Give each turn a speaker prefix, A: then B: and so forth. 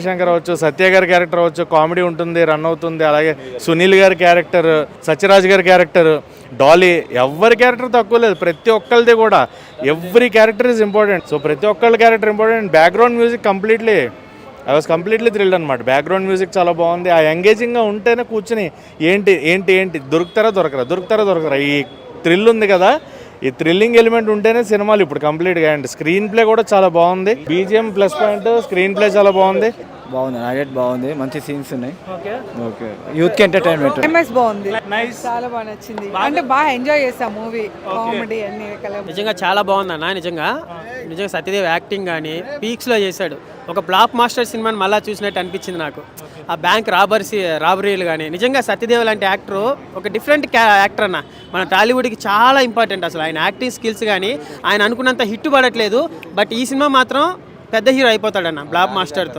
A: శంకర్ అవ్వచ్చు, సత్య గారి క్యారెక్టర్ అవ్వచ్చు, కామెడీ ఉంటుంది, రన్ అవుతుంది. అలాగే సునీల్ గారి క్యారెక్టర్, సత్యరాజ్ గారి క్యారెక్టర్, డాలీ, ఎవరి క్యారెక్టర్ తక్కువ లేదు. ప్రతి ఒక్కరిది కూడా every character is important. So ప్రతి ఒక్కళ్ళ character important. Background music I was completely thrilled అనమాట. బ్యాక్గ్రౌండ్ మ్యూజిక్ చాలా బాగుంది. ఆ ఎంగేజింగ్గా ఉంటేనే కూర్చుని ఏంటి దొరుకుతారా ఈ థ్రిల్ ఉంది కదా, ఈ థ్రిల్లింగ్ ఎలిమెంట్ ఉంటేనే సినిమాలు ఇప్పుడు కంప్లీట్గా. అండ్ స్క్రీన్ ప్లే కూడా చాలా బాగుంది. BGM plus point, screen play చాలా బాగుంది.
B: నాగేట్ బాగుంది, మంచి సీన్స్ ఉన్నాయి. ఓకే, యూత్ కి ఎంటర్టైన్మెంట్.
C: ఎంఎస్ బాగుంది, చాలా బాగా నచ్చింది. అంటే బాగా ఎంజాయ్ చేస్తాం మూవీ, కామెడీ అన్ని.
D: నిజంగా చాలా బాగుందన్న. నిజంగా సత్యదేవ్ యాక్టింగ్ కానీ పీక్స్లో చేశాడు. ఒక బ్లాక్ మాస్టర్ సినిమాని మళ్ళీ చూసినట్టు అనిపించింది నాకు. ఆ బ్యాంక్ రాబరీలు కానీ నిజంగా సత్యదేవ్ లాంటి యాక్టర్ ఒక డిఫరెంట్ యాక్టర్ అన్న. మన టాలీవుడ్కి చాలా ఇంపార్టెంట్. అసలు ఆయన యాక్టింగ్ స్కిల్స్ కానీ ఆయన అనుకున్నంత హిట్ పడట్లేదు. బట్ ఈ సినిమా మాత్రం పెద్ద హీరో అయిపోతాడన్న బ్లాక్ మాస్టర్తో.